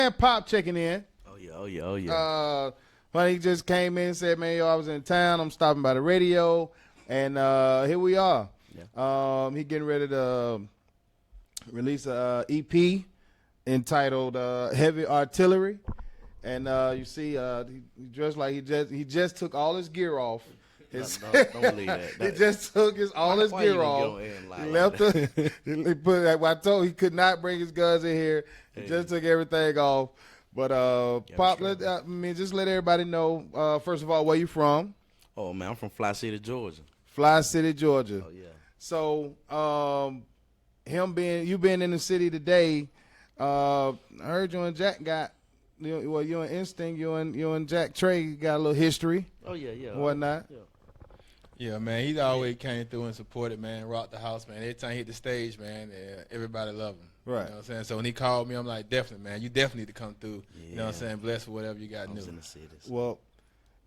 And Pop checking in. When he just came in and said, man, yo, I was in town. I'm stopping by the radio. And here we are. Yeah. He getting ready to release a EP entitled Heavy Artillery. And you see, he dressed like he just took all his gear off. Don't believe that. He just took all his gear off. He left I told he could not bring his guns in here. He just took everything off. But Pop, just let everybody know. First of all, where you from? Oh man, I'm from Fly City, Georgia. Fly City, Georgia. Oh yeah. So you being in the city today, I heard you and Jack got. You and Instinct, you and Jack Trey got a little history. Oh yeah. Whatnot. Yeah, man. He always came through and supported, man. Rocked the house, man. Every time he hit the stage, man, everybody loved him. Right. You know what I'm saying? So when he called me, I'm like, definitely, man. You definitely need to come through. Yeah. You know what I'm saying? Blessed for whatever you got new. Well,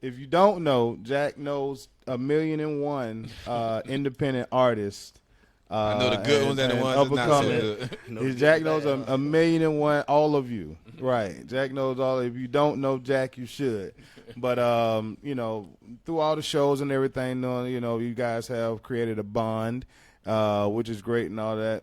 if you don't know, Jack knows 1,000,001 independent artists. I know the good ones and the ones that's not so good. Jack knows 1,000,001, all of you. Right. Jack knows all. If you don't know Jack, you should. But, through all the shows and everything, you guys have created a bond, which is great and all that.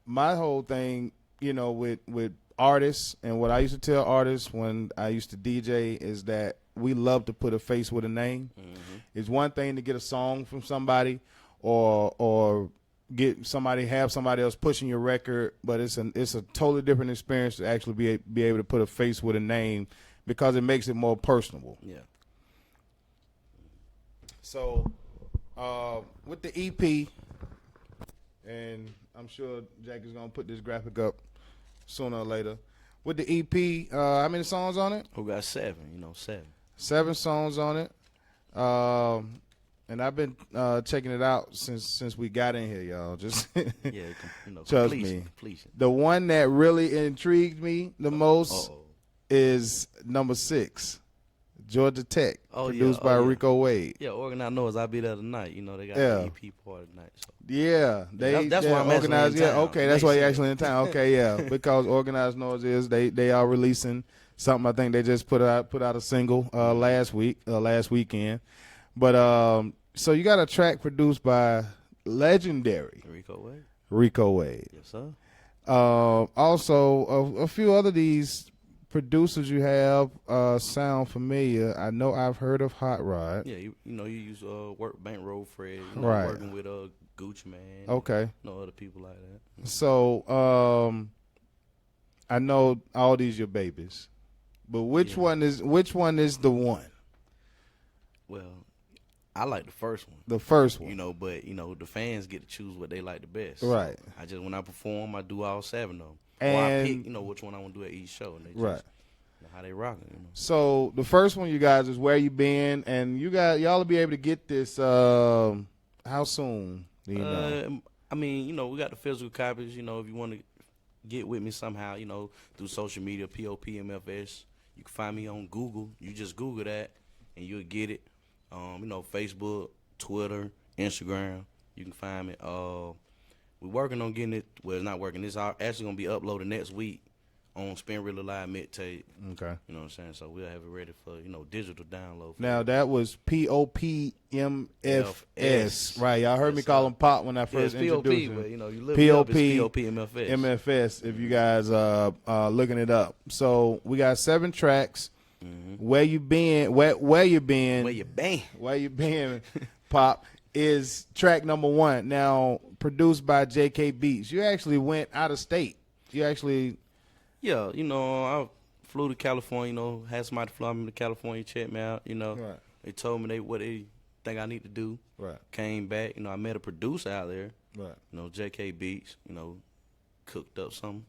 My whole thing, with artists and what I used to tell artists when I used to DJ is that we love to put a face with a name. Mm-hmm. It's one thing to get a song from somebody or have somebody else pushing your record, but it's a totally different experience to actually be able to put a face with a name because it makes it more personable. Yeah. So, with the EP, and I'm sure Jack is gonna put this graphic up sooner or later. With the EP, how many songs on it? We got 7. 7. 7 songs on it. And I've been checking it out since we got in here, y'all. Just trust me. Completion. The one that really intrigued me the most is number 6, Georgia Tech, produced by Rico Wade. Yeah, Organized Noise. I'll be there tonight. They got the EP party tonight. So. Yeah, that's why I'm organized. In town. Yeah, okay, that's why you're actually in town. Okay, yeah, because Organized Noise is they are releasing something. I think they just put out a single last weekend. But so you got a track produced by legendary Rico Wade. Yes, sir. Also, a few other these producers you have sound familiar. I know I've heard of Hot Rod. Yeah, you use Work Bankroll Fred. Right. Working with Gucci Man. Okay. Other people like that. So I know all these your babies, but which one is the one? Well, I like the first one. The first one. But the fans get to choose what they like the best. Right. So when I perform, I do all 7 of them. And or I pick, which one I want to do at each show. And they just, how they rocking, So the first one, you guys, is Where You Been, and y'all will be able to get this. How soon? Do you know? We got the physical copies. If you want to get with me somehow, through social media, Popmfs. You can find me on Google. You just Google that, and you'll get it. Facebook, Twitter, Instagram. You can find me. We're working on getting it. Well, it's not working. It's actually going to be uploaded next week on Spin Really Live Mixtape. Okay. You know what I'm saying? So we'll have it ready for, digital download. Now, that was Popmfs, right? Y'all heard me call him Pop when I first introduced him. But, you live up, it's Popmfs. MFS, if you guys are looking it up. So we got 7 tracks. Mm-hmm. Where you been? Where you been? Where you been? Pop is track number 1. Now produced by J.K. Beats. You actually went out of state. You actually. Yeah, I flew to California. Had somebody fly me to California, check me out. Right. They told me what they think I need to do. Right. Came back. I met a producer out there. Right. J.K. Beats. Cooked up something.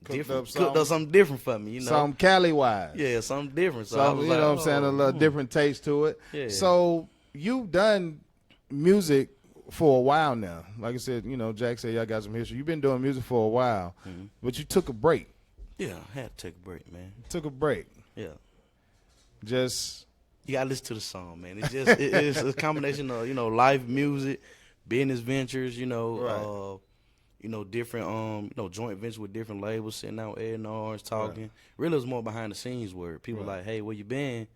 Cooked up something different for me, Something Cali-wise. Yeah, something different. So something, what I'm saying, a little different taste to it. Yeah. So you've done music for a while now. Like I said, Jack said y'all got some history. You've been doing music for a while, but you took a break. Yeah, I had to take a break, man. Took a break. Yeah. Just. You gotta listen to the song, man. It's a combination of life, music, business ventures. you know, different you know, joint ventures with different labels, sitting out A&Rs, talking. Right. Really, it was more behind the scenes work. People like, hey, where you been?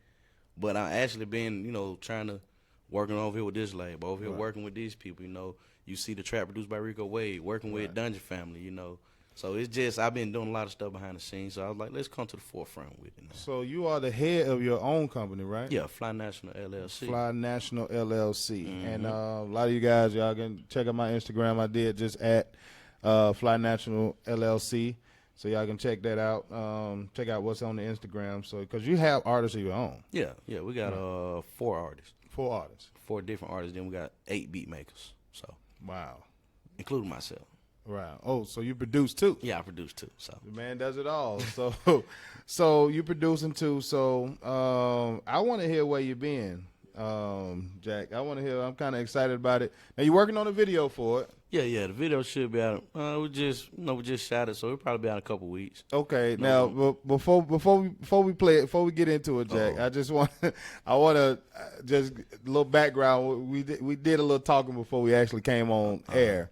But I actually been, you know, trying to working over here with this label, over here working with these people. You know, you see the track produced by Rico Wade, working with Dungeon Family. You know. So it's just, I've been doing a lot of stuff behind the scenes. So I was like, let's come to the forefront with it now. So you are the head of your own company, right? Yeah, Fly National LLC. Fly National LLC. And a lot of you guys, y'all can check out my Instagram. I did just at Fly National LLC. So y'all can check that out. Check out what's on the Instagram. So because you have artists of your own. Yeah, we got 4 artists. 4 artists. 4 different artists. Then we got 8 beat makers. So wow, including myself. Right. Oh, so you produce too? Yeah, I produce too. So the man does it all. So you producing too. So I want to hear where you been, Jack. I want to hear. I'm kind of excited about it. Now you working on a video for it? Yeah. The video should be out. We just shot it, so it'll probably be out in a couple weeks. Okay. Now before we play it, before we get into it, Jack, I just want to just a little background. We did a little talking before we actually came on air.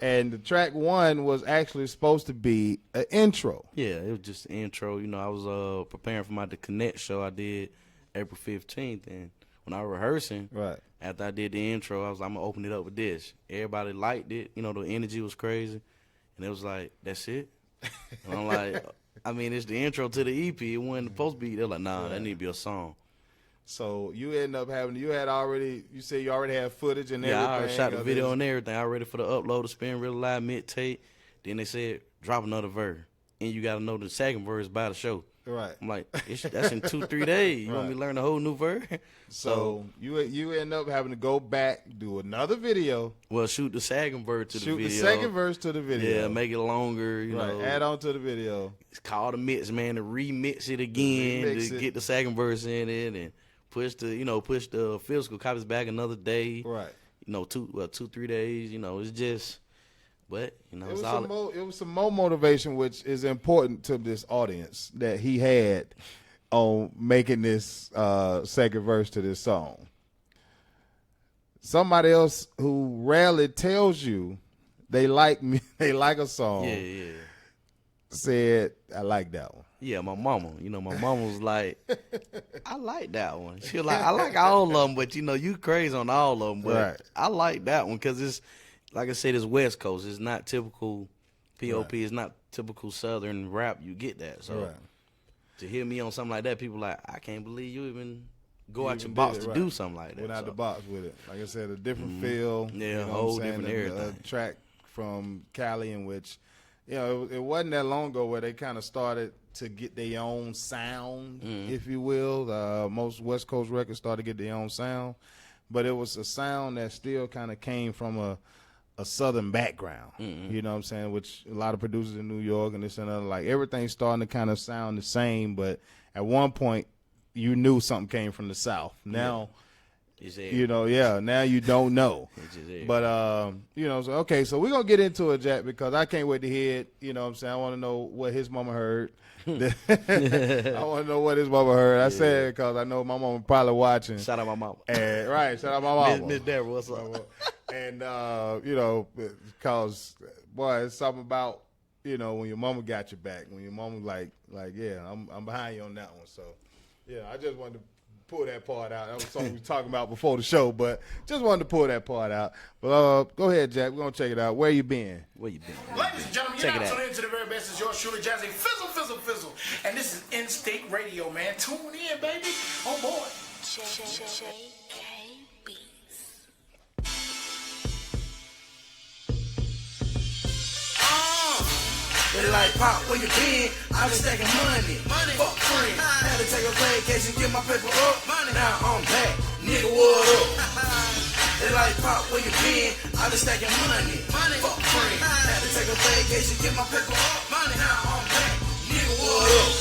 And the track 1 was actually supposed to be an intro. Yeah, it was just an intro. You know, I was preparing for the Connect show I did April 15th. And when I was rehearsing, after I did the intro, I'm going to open it up with this. Everybody liked it. You know, the energy was crazy. And it was like, that's it? And I'm like, I mean, it's the intro to the EP. It wasn't supposed to be. They're like, nah, that need to be a song. So you end up having, you said you already had footage and everything. Yeah, I already shot the video and everything. I ready for the upload, the Spin Real Live mid-tape. Then they said, drop another verse. And you got to know the second verse by the show. Right. I'm like, that's in 2-3 days. You want me to learn a whole new verse? So you end up having to go back, do another video. Well, shoot the second verse to the video. Shoot the second verse to the video. Yeah, make it longer, you know. Add on to the video. It's called a mix, man, to remix it again, get the second verse in it, and push the physical copies back another day. Right. You know, 2-3 days. You know, it's just, but you know, it was some more motivation, which is important to this audience that he had on making this second verse to this song. Somebody else who rarely tells you they like a song. Yeah. Said, I like that one. Yeah, my mama. You know, my mama was like, I like that one. She was like, I like all of them, but, you know, you crazy on all of them. But I like that one because it's, like I said, it's West Coast. It's not typical POP. It's not typical Southern rap. You get that. So to hear me on something like that, people like, I can't believe you even go out your box to do something like that. Went out the box with it. Like I said, a different feel. Yeah, you know whole different everything. A track from Cali in which, you know, it wasn't that long ago where they kind of started to get their own sound, if you will. Most West Coast records started to get their own sound, but it was a sound that still kind of came from a Southern background. You know what I'm saying? Which a lot of producers in New York and this and other, like everything's starting to kind of sound the same, but at one point you knew something came from the South. Now, you know, now you don't know. But, you know, so, okay, so we're going to get into it, Jack, because I can't wait to hear it. You know what I'm saying? I want to know what his mama heard. I want to know what his mama heard. I said it because I know my mama probably watching. Shout out my mama. And, shout out my mama. Miss Deborah, what's up? And, you know, because, boy, it's something about, you know, when your mama got your back, when your mama like, yeah, I'm behind you on that one. So, yeah, I just wanted to pull that part out. That was something we were talking about before the show, but just wanted to pull that part out. But go ahead, Jack. We're going to check it out. Where you been? Ladies and gentlemen, you're now tuned into the very best. It's yours truly, Jazzy Fizzle, Fizzle, Fizzle. And this is In-State Radio, man. Tune in, baby. Oh, boy. They like, Pop, where you been? I been stacking money. Fuck friends. Had to take a vacation, get my paper up. Now I'm back. Nigga, what up? They like, Pop, where you been? I been stacking money. Fuck friends. Had to take a vacation, get my paper up. Now I'm back. Nigga, what up?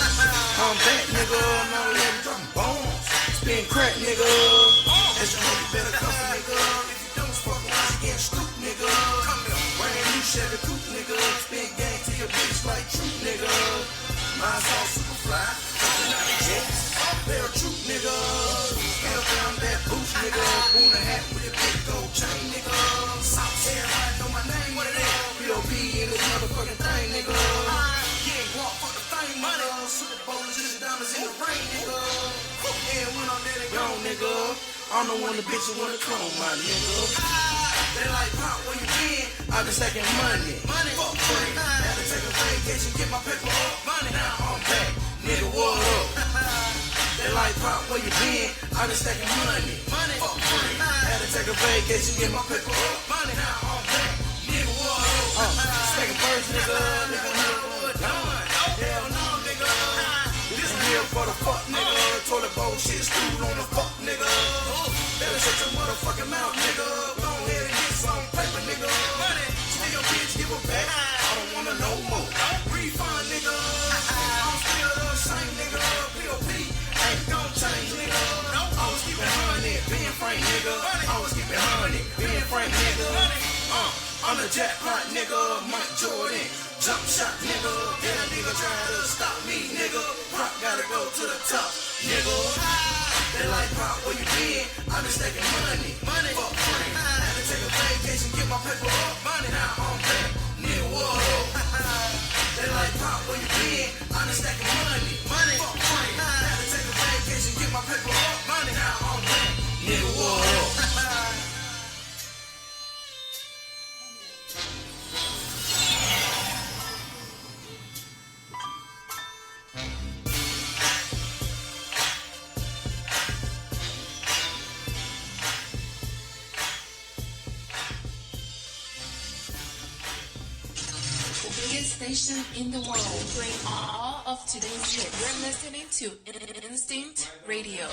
I'm back, nigga. Now we let me dropping bones. Spin crack, nigga. As you know, you better cover, nigga. If you don't fuck around, you get scooped, nigga. Come here. Brand new Chevy coupe, nigga. Spin gang to your bitch like true, nigga. Mine's all super fly. Jets. They're a troop, nigga. Hell down that boost, nigga. Boon a hat with a big gold chain, nigga. South everybody know my name. What it is? B.O.B. diamonds in the rain, nigga. And when I'm dead and gone, nigga, I'm the one the bitches wanna clone, my nigga. They like pop where you been. I've been stacking money. Fuck free. Had to take a vacation, get my paper up. Now I'm back. Nigga, what up? They like pop where you been. I've been stacking money. Fuck free. Had to take a vacation, get my paper up. Now I'm back. Nigga, what up? Stacking first, nigga. Nigga, what done? Hell no, nigga. This is here for the fuck, nigga. Toilet bowl shit screwed on the fuck, nigga. Better shut your motherfucking mouth, nigga. Go ahead and get some paper, nigga. Still your bitch, give her back. I don't wanna know more. Refund, nigga. I'm still the same, nigga. POP ain't gon' change, nigga. Always keep it honey, being frank, nigga. Always keep it honey, being frank, nigga. I'm the jackpot, nigga. Mike Jordan, jump shot, nigga. Get a nigga trying to stop me, nigga. Rock gotta go to the top, nigga. They like pop where you been. I've been stacking money. Fuck free. Had to take a vacation, get my paper up. Now I'm back. Nigga, what up? They like pop where you been. I've been stacking money. Fuck free. Had to take a vacation, get my paper up. Now I'm back. Nigga, what up? Station in the world, playing all of today's hits. You're listening to Instinct Radio.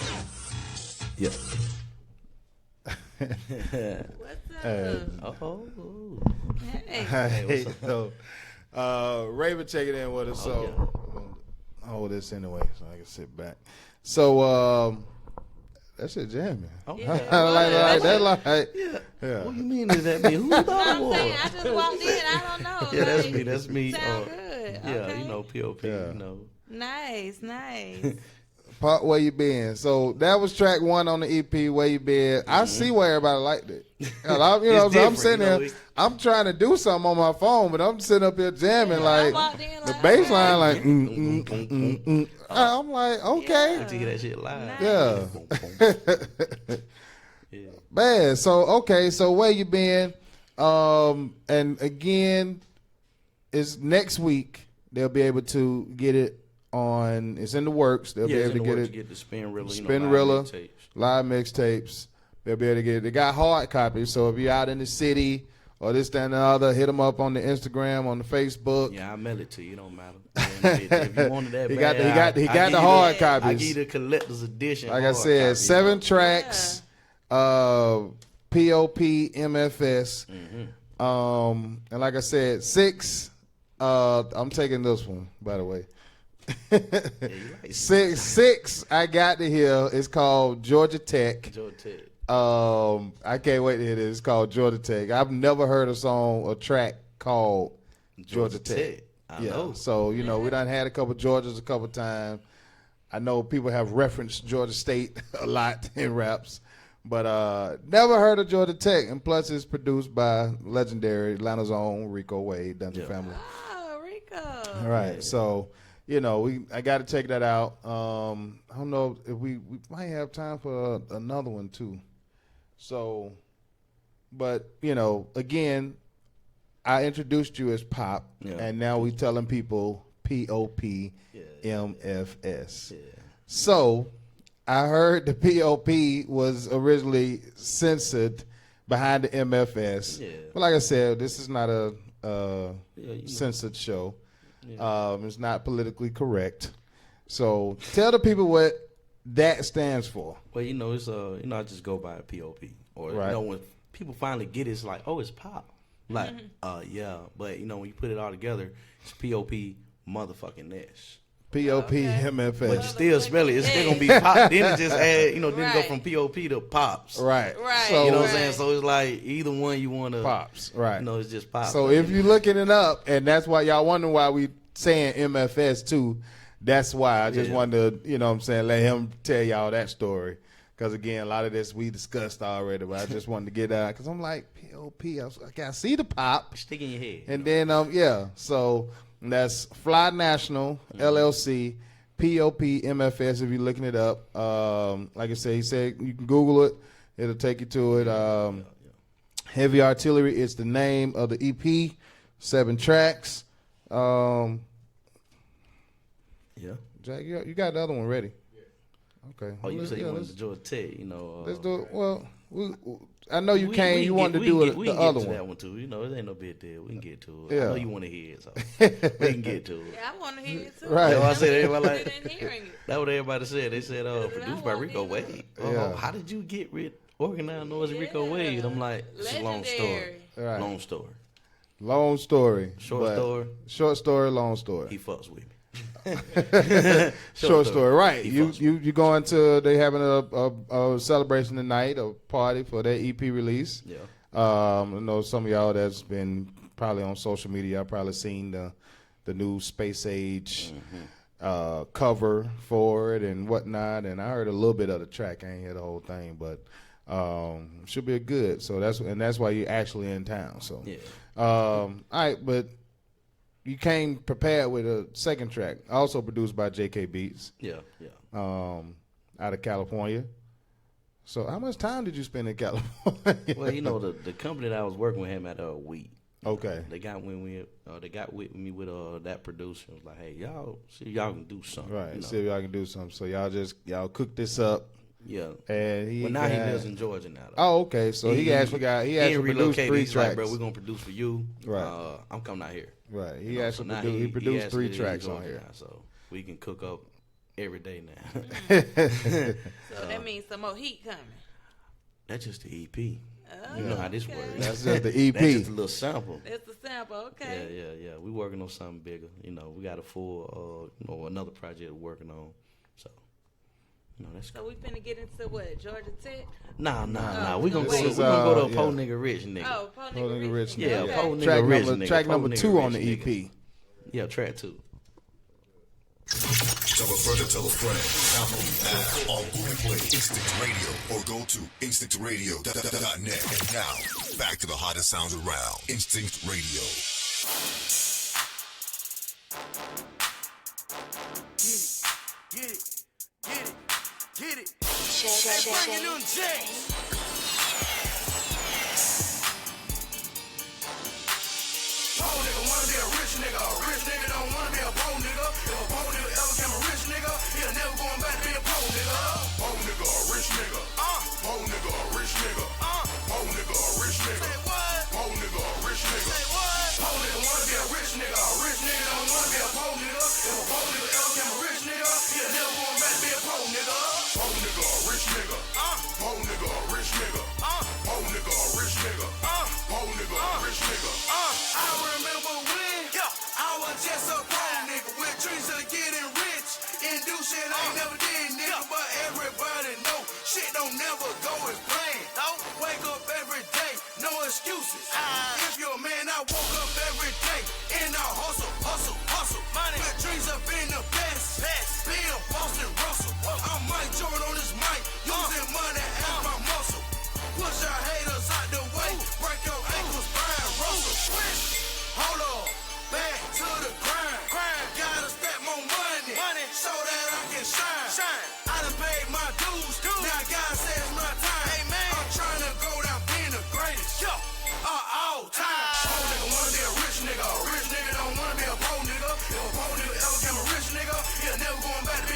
Yeah. What's up? Oh. Hey. Hey, so Raven check it in with us. So I'll hold this anyway, so I can sit back. So that shit jamming. Oh, Yeah. like that, Yeah. What do you mean is that me? Who thought it I'm was? saying, I just walked in. I don't know. Yeah, that's Like, me. That's me. Sound good. Yeah, Okay. you know, POP. Yeah. You know. Nice. Part Where You Been. So that was track 1 on the EP, Where You Been. I see why everybody liked it. I'm sitting there, I'm trying to do something on my phone, but I'm sitting up here jamming like walked in the like, bass line like I'm like, okay. Did you hear that shit live? Yeah. Yeah. Man, so Where You Been? And again, it's next week. They'll be able to get it on. It's in the works. They'll be able to get it. Get the Spinrilla, Spinrilla, live mixtapes. They'll be able to get it. They got hard copies. So if you're out in the city or this, that, and the other, hit them up on the Instagram, on the Facebook. Yeah, I'll mail it to you. It don't matter. If you wanted that, He bad, got the hard I copies. give you the collector's edition. Like I hard said, copy, 7 tracks. POP, MFS. And like I said, 6. I'm taking this one, by the way. Six I got to hear. It's called Georgia Tech. Georgia Tech. I can't wait to hear this. It's called Georgia Tech. I've never heard a track called Georgia Tech. I know. So we done had a couple Georgias a couple times. I know people have referenced Georgia State a lot in raps, but never heard of Georgia Tech. And plus, it's produced by legendary Atlanta's own Rico Wade, Dungeon Family. Oh, Rico. All right, so I got to check that out. I don't know if we might have time for another one too. So, but again, I introduced you as Pop, and now we telling people POP, MFS. Yeah. So, I heard the POP was originally censored behind the MFS. Yeah. But like I said, this is not a censored show. Yeah. It's not politically correct. So tell the people what that stands for. Well, it's I just go by POP, or Right. when people finally get it, it's like, oh, it's Pop, like, yeah. But when you put it all together, it's POP motherfucking Nash. POP, MFS. But you still spell it. It's still gonna be Pop. Then it just add, then it go Right. from POP to Pops. Right. Right. You know what I'm Right. saying? So it's like either one you want to Pops. Right. It's just Pop. So if you're looking it up, and that's why y'all wondering why we saying MFS too, that's why I just wanted to, let him tell y'all that story. Because, again, a lot of this we discussed already, but I just wanted to get out. Because I'm like, POP, I see the Pop. stick in your head. And then, so that's Fly National, LLC, Popmfs if you're looking it up. Like I said, he said you can Google it. It'll take you to it. Heavy Artillery is the name of the EP. 7 tracks. Yeah. Jack, you got the other one ready. Okay. Oh, you said you wanted let's- to Georgia Tech, Let's do it. Well, I know you we came. can You get- wanted to we do can it get- we the can get other to one. that one too. It ain't no big deal. We can get to it. Yeah. I know you want to hear it, so we can get to it. Yeah, I want to hear it too. Right. That's why I said everybody I'm like- interested in hearing it. That's what everybody said. They said, I produced by want Rico it. Wade. Yeah. How did you get organized known as Rico Wade? I'm like, it's a long story. Legendary. Right. Long story. Long story. Short but- story. Short story. Long story. He fucks with me. Short story. Right. He You fucks with you going to? They having a celebration tonight, a party for their EP release. Yeah. I know some of y'all that's been probably on social media. Y'all probably seen the new Space Age cover for it and whatnot. And I heard a little bit of the track. I ain't hear the whole thing, but should be good. So that's why you're actually in town. So Yeah. all right, but you came prepared with a second track, also produced by J.K. Beats, Yeah. Yeah. out of California. So how much time did you spend in California? Well, the company that I was working with him at a week. Okay. They got with me with that producer. I was like, hey, y'all see if y'all can do something. Right. you know? See if y'all can do something. So y'all cook this up. Yeah. And But now he lives in Georgia now. Though. Oh, okay. So he actually ain't produced relocated. 3 He's tracks. like, bro, we're gonna produce for you. Right. I'm coming out here. Right. He You know, actually so now he produced actually 3 is tracks in on Georgia here. now, so we can cook up every day now. So that means some more heat coming. That's just the EP. You Oh, know how this okay. works. That's just the EP. That's just a little sample. That's the sample, okay. Yeah. We working on something bigger. We got a full, another project we're working on. So, that's So we finna get into what, Georgia Tech? Nah. Oh, We gonna wait. go. We gonna go to a Yeah. po nigga rich nigga. Oh, Po Po Nigga Rich Nigga. Yeah, Okay. Po Nigga rich nigga. Track Po number nigga 2 on rich the nigga. EP. Yeah, track 2. Tell a friend, tell a friend. Download the app on Google Play Instinct Radio or go to instinctradio.net. And now, back to the hottest sounds around. Instinct Radio. Get it. Bring it on, Jay. Poor nigga wanna be a rich nigga. A rich nigga don't wanna be a poor nigga. If a poor nigga ever became a rich nigga, he'll never going back to be a poor nigga. Poor nigga, a rich nigga. Poor nigga, a rich nigga. Poor nigga, a rich nigga. Say what? Poor nigga, a rich nigga. Say what? Poor nigga wanna be a rich nigga. A rich nigga don't wanna be a poor nigga. If a poor nigga ever became a rich nigga, he'll never going back to be a poor nigga. Poor nigga, a rich nigga. Poor nigga, a rich nigga. Poor nigga, a rich nigga. Poor nigga, a rich nigga. I remember when I was just a poor nigga with dreams of getting rich and do shit I ain't never did, nigga. But everybody know shit don't never go as planned. Wake up every day, no excuses. If you're a man, I woke up every day and I hustle. Money, with dreams of being the best. Being Boston Russell. I might join on this mic, using money as my muscle. Push our haters out the way, break your ankles, Brian Russell. Hold on, back to the grind. Gotta stack more money, so that I can shine. I done paid my dues, now God says my time. I'm trying to go down being the greatest of all time. Poor nigga wanna be a rich nigga. A rich nigga don't wanna be a poor nigga. If a poor nigga ever became a rich nigga, he'll never going back to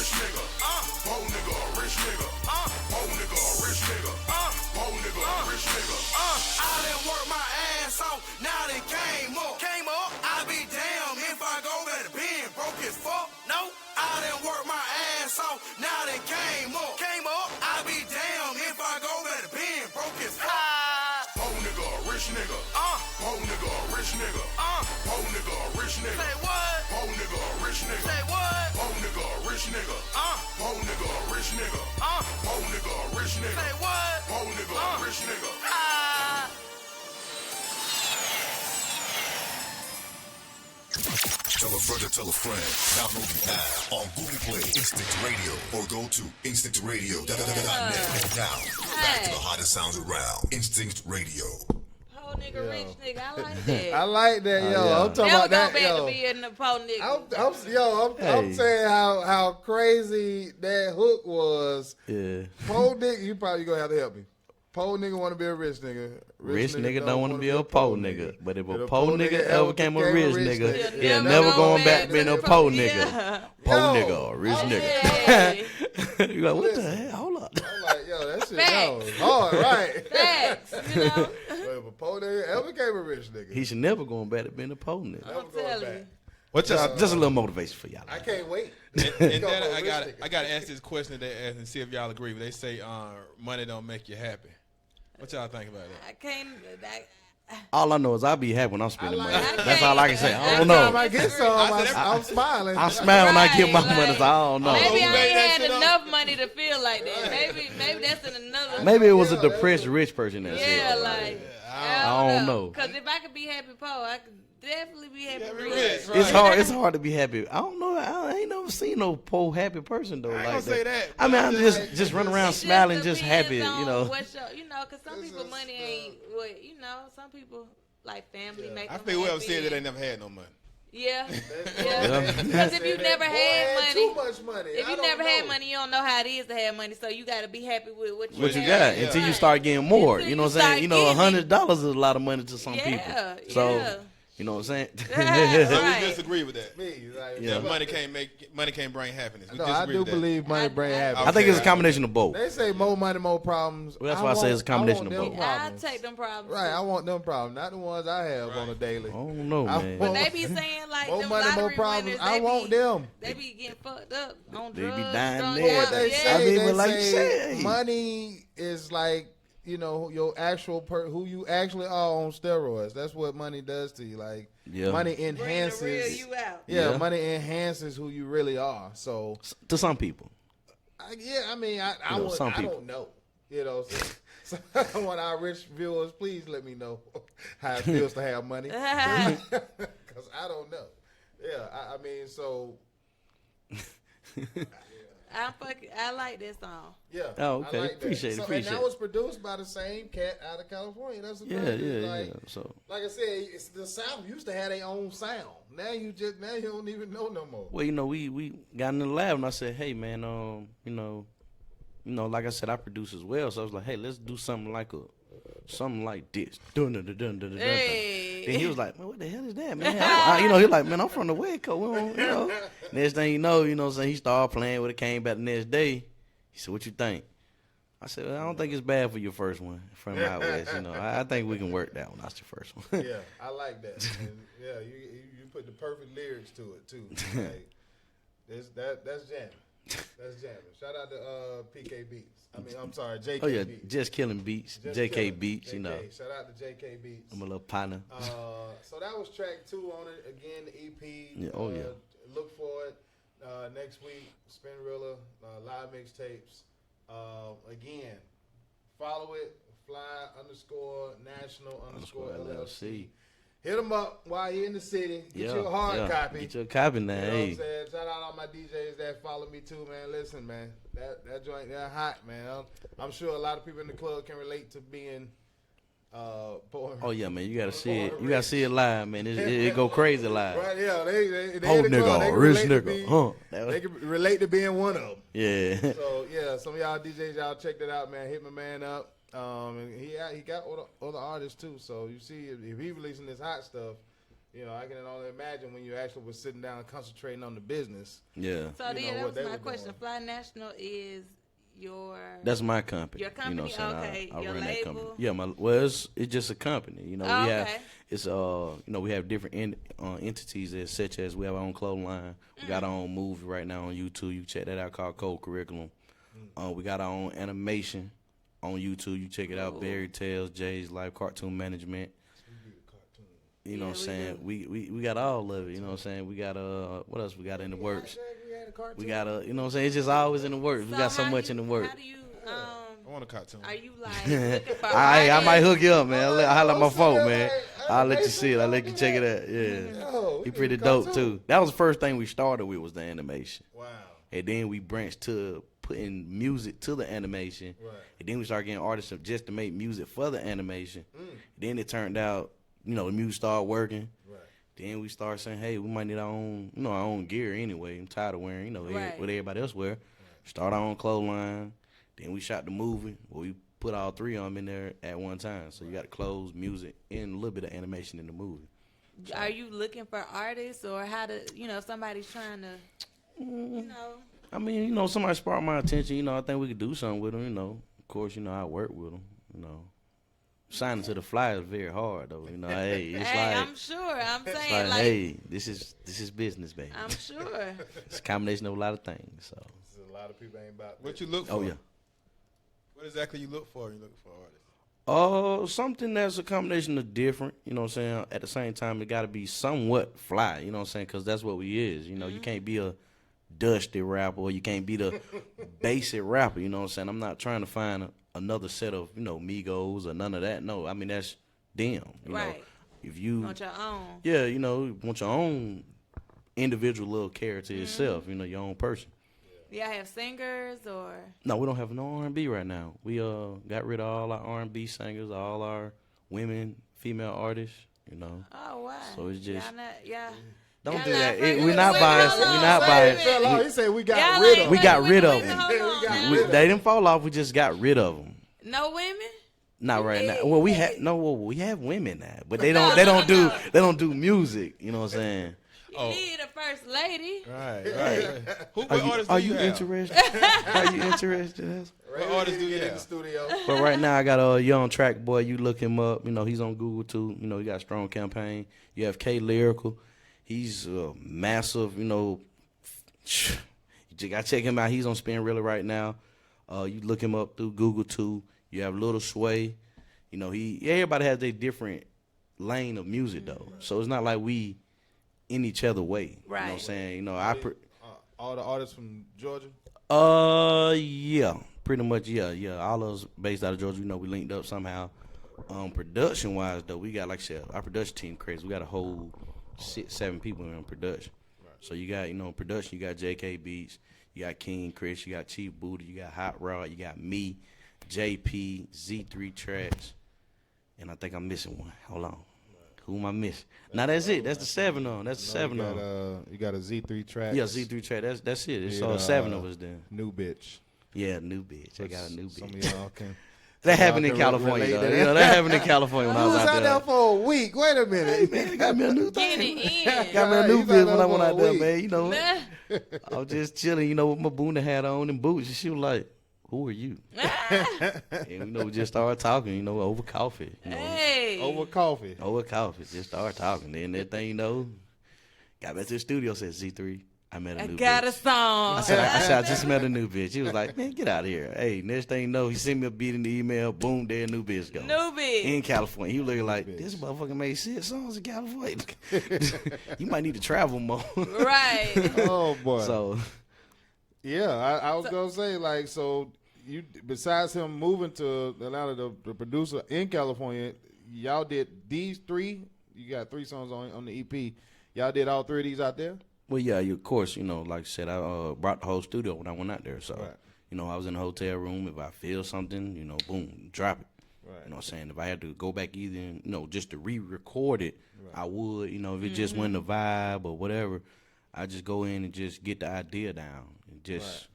rich nigga. Poor nigga, rich nigga. Poor nigga, rich nigga. Poor nigga, rich nigga. I done worked my ass off, now they came up. I be damn if I go back to being broke as fuck. No, I done worked my ass off, now they came up. I be damn if I go back to being broke as fuck. Poor nigga, rich nigga. Poor nigga, rich nigga. Poor nigga, rich nigga. Say what? Poor nigga, rich nigga. Say what? Poor nigga, rich nigga. Poor nigga, rich nigga. Poor nigga, rich nigga. Say what? Poor nigga, rich nigga. Tell a friend to tell a friend. Download the app on Google Play, Instinct Radio, or go to instinctradio.net. And now, back to the hottest sounds around. Instinct Radio. Poor nigga, rich nigga. I like that. I like that, yo. yeah. I'm talking Never about go that, back to yo. being a poor nigga. I'm saying how crazy that hook was. Yeah. Poor nigga, you probably gonna have to help me. Poor nigga want to be a rich nigga. Rich nigga don't want to be a poor nigga. But if a If poor nigga ever became a rich nigga, He'll he'll never never go going back back being to a the poor poor- nigga. Yeah. Poor Yo, nigga or rich nigga. Hey. You like, what the hell? Hold up. I'm like, yo, that shit Facts. yo, hard, right? Facts, you know. But if a poor nigga ever became a rich nigga, He should never going back to being a poor nigga. never I'm going telling back. you. What y'all? Just a little motivation for y'all. I can't wait. And Go then for a I rich got nigga. I got to ask this question that they ask and see if y'all agree. They say money don't make you happy. What y'all think about that? I can't. All I know is I'll be happy when I'm spending I money. like it. That's all I can say. I don't Every know. time I get some, I'm smiling. I smile when I get my Right, money, so I don't know. Maybe who I made ain't that had shit up? enough money to feel like that. Maybe that's in another. Maybe it was a depressed rich person that Yeah, said. like I don't know. Because if I could be happy poor, I could definitely be happy rich. rich, It's hard. It's hard to be happy. I don't know. I ain't never seen no poor happy person though. I ain't like gonna say that. I mean, I'm just just running around It smiling, just depends happy. on You know. what because some people money ain't what you know. Some people like family make. I them feel whoever happy. said that they never had no money. Yeah, Yeah. Because if you never had too money, much money. if you never had money, you don't know how it is to have money. So you got to be happy with what you What you have. got until you start getting more. Until You know you what I'm saying? start You know, getting $100 is a lot of money to some Yeah, people. So yeah. you know what I'm saying? So Right. we disagree with that. Me, like, Yeah. Money can't bring happiness. We No, I disagree do with that. believe money bring happiness. I think it's a combination of both. They say more money, more problems. Well, that's why I say it's a combination of want both. them I'll problems. take them problems. Right, I too. want them problems, not the ones I have on a daily. I don't know, I man. want- But they be saying like More them money, more lottery problems. winners, I they want be, them. They be getting fucked up on They be drugs. dying drunk there. What they yeah. say, I mean, they but like you say said, money is like, you know, your actual who you actually are on steroids. That's what money does to you. Like, Yeah. money Bring the real enhances. you out. Yeah. Money enhances who you really are. So, To some people. I mean, I know, some I don't don't know. You know, so one of our rich viewers, please let me know how it feels to have money. Because I don't know. Yeah, I mean, so. I like this song. Yeah. Oh, okay. I like that. Appreciate it, So, appreciate and it. that was produced by the same cat out of California. That's the Yeah, thing. yeah, Like, yeah. So like I said, it's the South used to have their own sound. Now you don't even know no more. well, you know, we got in the lab and I said, hey man, you know, like I said, I produce as well. So I was like, hey, let's do something like this. Dun, dun, dun, dun, dun, dun, dun. Hey. Then he was like, man, what the hell is that, man? You know, he like, man, I'm from the West Coast. We don't, you know. Next thing you know what I'm saying, he started playing with it, came back the next day. He said, what you think? I said, well, I don't think it's bad for your first one from out west. You know, I think we can work that one. That's your first one. Yeah, I like that. And yeah, you put the perfect lyrics to it too. Like, that's jamming. That's jamming. Shout out to PK Beats. I mean, I'm sorry, JK Oh yeah, Beats. just killing beats, Just JK killing. beats. You JK. know, Shout out to JK Beats. I'm a little partner. So that was track 2 on it. Again, the EP. Yeah, oh, yeah. Look for it next week. Spinrilla, live mixtapes. Again, follow it. Fly_national_LLC. Hit them up while you're in the city. Get you a hard copy. Get your copy now. You know what Hey, I'm saying? Shout out all my DJs that follow me too, man. Listen, man, that joint, they're hot, man. I'm sure a lot of people in the club can relate to being poor. oh yeah, man, you gotta see it. You gotta see it live, man. It go crazy live. Right, yeah. They Poor in the club, nigga, they can rich relate to nigga, being- huh? They can relate to being one of them. Yeah. So yeah, some of y'all DJs, y'all check that out, man. Hit my man up. And he got other artists too. So you see, if he releasing this hot stuff, You know, I can only imagine when you actually was sitting down and concentrating on the business. Yeah. So You know that what was they my were question. doing. Fly National is your That's my company. Your company? You know what I'm saying? Okay. I Your run that label? company. Yeah, it's just a company. You know, Oh, we have okay. it's you know, we have different entities such as we have our own clothing line. We got our own movie right now on YouTube. You can check that out called Code Curriculum. We got our own animation on YouTube. You check it out. Barry Tales, Jay's Life, Cartoon Management. You know what I'm saying? We got all of it. You know what I'm saying? We got what else we got in the works? We got you know what I'm saying? It's just always in the works. We got so much in the works. How do you I want a cartoon. are you like looking for I might artists? hook you up, man. I'll highlight my phone, man. I'll let you see it. I'll let you check it out. Yeah. He pretty dope, too. That was the first thing we started with was the animation. Wow. And then we branched to putting music to the animation. Right. And then we started getting artists just to make music for the animation. Then it turned out, you know, the music started working. Right. Then we started saying, hey, we might need our own, you know, our own gear anyway. I'm tired of wearing, you know, Right. what everybody else wear. Start our own clothing line. Then we shot the movie where we put all three of them in there at one time. So you got clothes, music, and a little bit of animation in the movie. Are you looking for artists or how to, you know, if somebody's trying to, you know? I mean, you know, somebody sparked my attention. You know, I think we could do something with them, you know. Of course, you know, I work with them, you know. Signing to the fly is very hard, though. You know, hey, it's Hey, like, I'm sure. I'm it's saying, like, hey, this is business, baby. I'm sure. It's a combination of a lot of things, so. A lot of people ain't about What you look for? Oh, yeah. What exactly you look for? You looking for artists? Something that's a combination of different, you know what I'm saying? At the same time, it got to be somewhat fly, you know what I'm saying? Because that's what we is, you know? You can't be a dusty rapper or you can't be the basic rapper, you know what I'm saying? I'm not trying to find another set of, you know, Migos or none of that. No, I mean, that's them, you know? Right. If you Want your own. yeah, you know, you want your own individual little character itself, you know, your own person. Y'all have singers or? No, we don't have no R&B right now. We got rid of all our R&B singers, all our women, female artists, you know. Oh, wow. So it's just Y'all not, yeah. don't Y'all do not that. friends? We're not Wait, biased. hold on, We're not wait a biased. minute. Fell off. He said we got Y'all rid ain't- of We him. got wait, rid wait, of them. hold on now. They didn't fall off. We just got rid of them. No women? Not right now. Well, we have women now, but they don't do music. You know what I'm saying? You need a first lady. Right. What Are artists do you have? interested? Are you interested? What artists do you in the have? studio? But right now, I got a young track boy. You look him up. You know, he's on Google too. You know, he got a strong campaign. You have K Lyrical. He's massive. You know, you just gotta check him out. He's on Spin Really right now. You look him up through Google too. You have Little Sway. You know, everybody has their different lane of music though. So it's not like we in each other way. You know what I'm Right. saying? You know, All the artists from Georgia? yeah, pretty much, yeah. All of us based out of Georgia, you know, we linked up somehow. Production wise though, we got, like I said, our production team crazy. We got a whole 6-7 people in production. Right. So you got, you know, production, you got JK Beats, you got King Chris, you got Chief Booty, you got Hot Rod, you got me, JP, Z3 Tracks, and I think I'm missing one. Hold on. Who am I missing? Now that's it. That's the 7 on. That's the 7 on. You got a Z3 track. Yeah, Z3 Track. That's it. It's Yeah, all 7 of us then. New bitch. Yeah, new bitch. I got a new Some bitch. of y'all can. That happened in can California, relate though. to You know, that happened in California when I You was was out out there for a week. Wait a minute. Man, they got me a new Getting thing. it in. Got me a new He's bitch out when I there went for out a there, week. man. You know, Nah. I was just chilling, you know, with my Boona hat on and boots. And she was like, who are you? And, you know, we just started talking, you know, over coffee. You know, Hey. Over coffee. over coffee. Just started talking. Then that thing, you know, got back to the studio, said, Z3, I met a I new got bitch. a song. I said, I just met a new bitch. He was like, man, get out of here. Hey, next thing you know, he sent me a beat in the email. Boom, there a new bitch go. New bitch. In California. He was looking like, this motherfucker made 6 songs in California. You might need to travel more. Right. Oh, boy. So, Yeah, I was gonna say, like, so you, besides him moving to Atlanta, the producer in California, y'all did these 3. You got 3 songs on the EP. Y'all did all 3 of these out there. well, yeah, of course, you know, like I said, I brought the whole studio when I went out there. So, Right. you know, I was in a hotel room. If I feel something, you know, boom, drop it. Right. You know what I'm saying? If I had to go back either, you know, just to re-record it, I would. You know, if it just wasn't a vibe or whatever, I just go in and just get the idea down and just,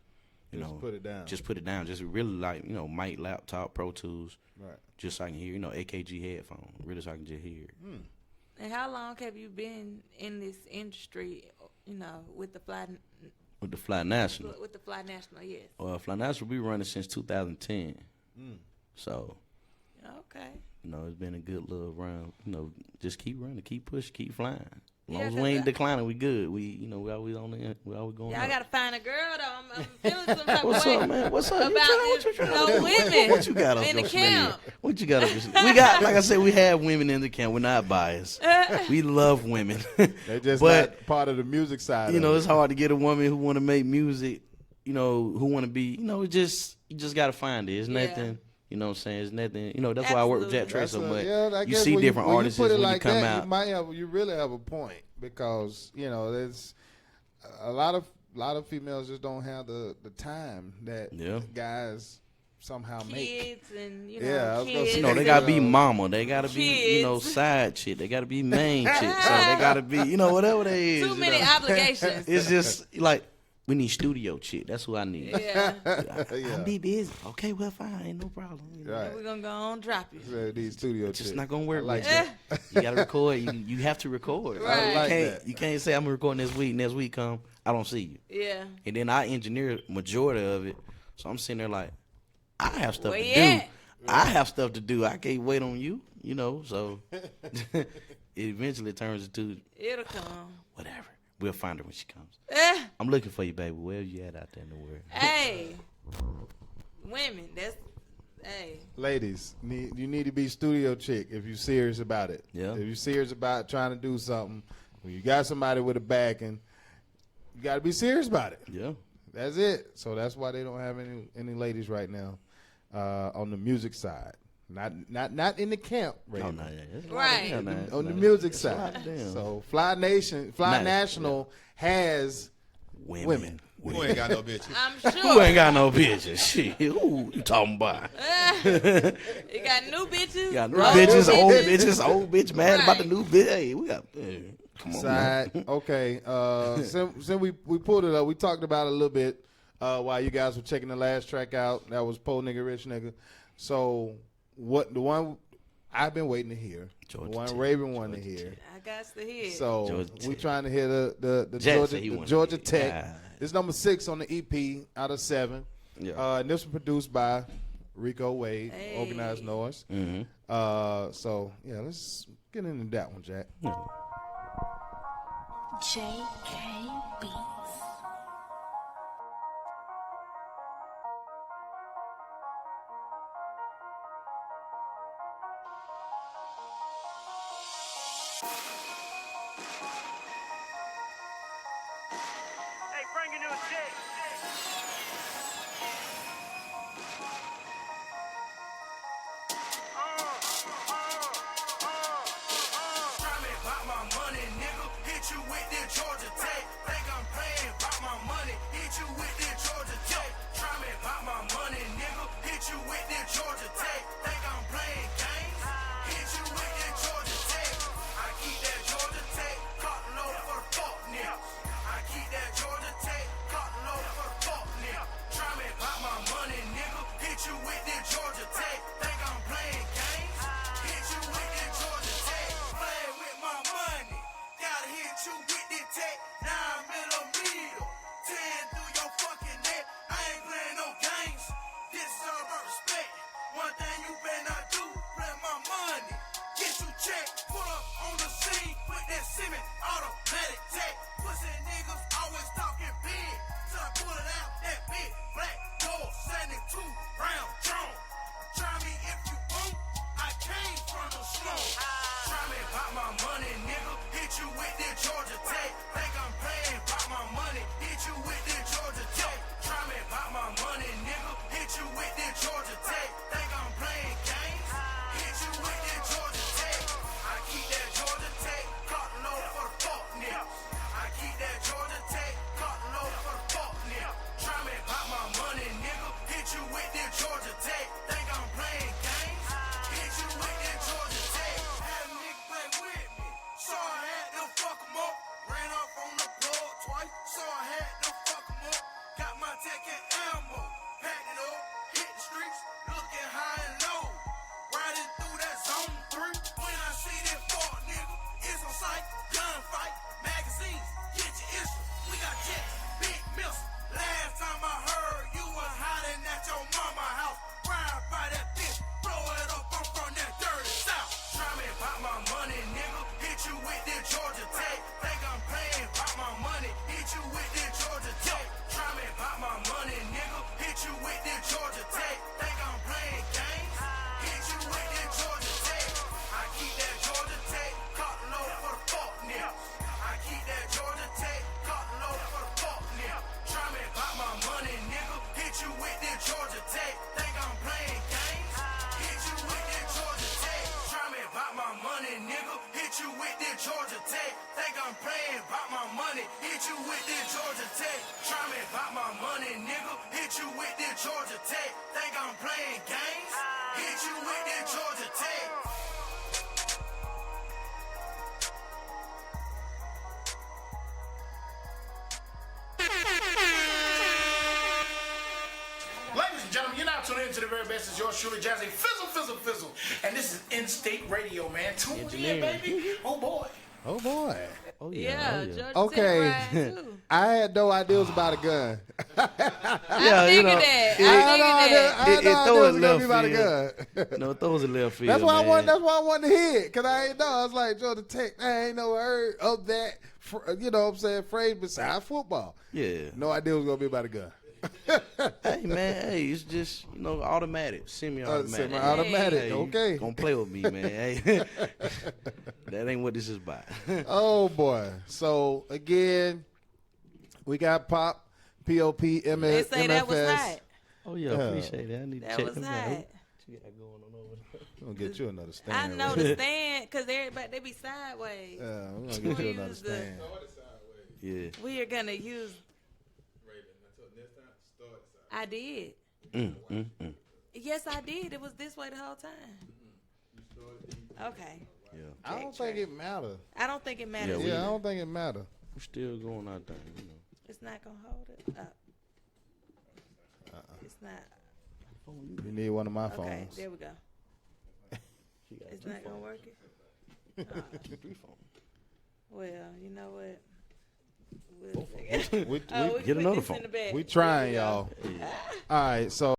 you Just know, put it down. Just put it down. Just really like, you know, mic, laptop, Pro Tools, Right. just so I can hear, you know, AKG headphone, really so I can just hear it. And how long have you been in this industry, you know, with the Fly National? With the Fly National, yes. Well, Fly National, we running since 2010. So, Okay. you know, it's been a good little run. You know, just keep running, keep pushing, keep flying. As long Yeah, as we ain't declining, we good. We always on the, we always going Yeah, I up. gotta find a girl though. I'm feeling some type What's of way up, man? What's up? about What you this, trying no to do? women What you got up in the your sleeve? camp. What you got up your sleeve? We got, like I said, we have women in the camp. We're not biased. We love women. They just But, not part of the music side. you know, of it's hard to get a woman who want to make music, you know, who want to be, you know, you just got to find it. It's Yeah. nothing, you know what I'm saying? It's nothing, you know, that's why I work with Jack Trey so much. I You guess see when different when artists you put it when like you come that, out. you really have a point because you know there's a lot of females just don't have the time that guys somehow make. Kids and you know, Yeah, I was gonna kids. say, You know, they gotta be mama. They gotta be, you know, Kids. side chick. They gotta be main chick. So they gotta be, you know, whatever they is. Too you many know. obligations. It's just like we need studio chick. That's who I need. Yeah. I'll be busy. Okay, well, fine, ain't no problem. You know. Right. We're gonna go on drop you. So these studio It's just chicks. not gonna work. I like with you. that. You gotta record. You have to record. Right. You like can't. that. You can't say I'm gonna record next week. Next week come, I don't see you. Yeah. And then I engineer majority of it. So I'm sitting there like, I have stuff Where to you do. at? I have stuff to do. I can't wait on you. You know. So it eventually turns into It'll come. whatever. We'll find her when she comes. Eh, I'm looking for you, baby. Where you at out there in the world? hey. Women, that's hey. Ladies, you need to be studio chick if you're serious about it. Yeah. If you're serious about trying to do something, when you got somebody with a backing, you got to be serious about it. Yeah. That's it. So that's why they don't have any ladies right now on the music side. Not in the camp, right? Oh no, yeah. There's a lot Right. of them, man. On the No, music there's a lot side. of them. So Fly National has women. Who ain't got no bitches? I'm Who sure. ain't got no bitches? Shit. Who you talking about? You got new bitches. You got new old bitches, old bitches, old bitch mad about the Right. new bitch. Hey, we got. Come on, man. Side. Okay. Since we pulled it up, we talked about it a little bit while you guys were checking the last track out. That was Po Nigga Rich Nigga. So the one I've been waiting to hear, Georgia the one Tech. Raven wanted to hear. I got to hear. So Georgia we Tech. trying to hear the Jack said he wanted to Georgia hear. Tech. Yeah. It's number 6 on the EP out of 7. Yeah. And this was produced by Rico Wade, Hey. Organized Noise. Mhm. So yeah, let's get into that one, Jack. JK Beats. Hey, bring a new dick. Try me about my money, nigga. Hit you with this Georgia Tech. Think I'm playing about my money. Hit you with this Georgia Tech. Try me about my money, nigga. Hit you with this Georgia Tech. Think I'm playing games. Hit you with this Georgia Tech. I keep that Georgia Tech. Caught low for the fuck niggas. I keep that Georgia Tech. Caught low for the fuck niggas. Try me about my money, nigga. Hit you with this Georgia Tech. Think I'm playing games. Hit you with this Georgia Tech. Playing with my money. Gotta hit you with this tech. 9 millimeter. 10 through your fucking neck. I ain't playing no games. This is all about respect. One thing you better not do. Play my money. Get you checked. Pull up on the scene with that Simmons automatic tech. Pussy niggas always talking big. So I pull it out. That big black door. 72 round drum. Try me if you want. I came from the slum. Try me about my money, nigga. Hit you with this Georgia Tech. Think I'm playing about my money. Hit you with this Georgia Tech. Try me about my money, nigga. Hit you with this Georgia Tech. Think I'm playing games. Hit you with this Georgia Tech. I keep that Georgia Tech. Caught low for the fuck niggas. I keep that Georgia Tech. Caught low for the fuck niggas. Try me about my money, nigga. Hit you with this Georgia Tech. Think I'm playing games. Hit you with this Georgia Tech. Had a nigga play with me. So I had to fuck him up. Ran off on the plug twice. So I had to fuck him up. Got my tech and ammo. Packed it up. Hit the streets. Looking high and low. Riding through that zone 3. When I see that fuck nigga, it's money, nigga. Hit you with this Georgia Tech. Think I'm playing games? Hit you with this Georgia Tech. Ladies and gentlemen, you're now tuning into the very best. It's yours truly, Jazzy Fizzle, Fizzle, Fizzle. And this is In-State Radio, man. Tune in, baby. Oh, boy. Oh boy. Oh Yeah, Georgia Okay. Tech ride, too. I had no idea it was about a gun. Yeah, I you figured know, that. it- I figured that. I had no idea it was gonna be about a left gun. No, it throws a left field. That's why man. That's why I wanted to hear it, cause I ain't know. I was like, Georgia Tech. I ain't never heard of that. You know what I'm saying? Phrase besides football. Yeah. No idea it was gonna be about a gun. Hey man, hey, it's just automatic, semi-automatic. Semi-automatic. Hey, Okay. Gonna play with me, man. Hey, that ain't what this is about. Oh boy. So again, we got Pop, P-O-P, They M-S, say that was hot. Oh yeah, appreciate that. I need to That check was them hot. out. What you got going on over there? We're gonna get you another stand. I know the stand, because everybody, they be sideways. Yeah, we're gonna get you another stand. Yeah. We are going to use. I did. Yes, I did. It was this way the whole time. Okay. Yeah. I don't think it matters. I don't think it matters. Yeah, I don't think it matters. We're still going out there, you know. It's not going to hold it up. It's not. You need one of my Okay, phones. there we go. It's not going to work it? Oh. 3 phones. Well, you know what? We'll figure it out. We Oh, we get can put another this phone. in the bag. we trying, There we go. y'all. All right, so.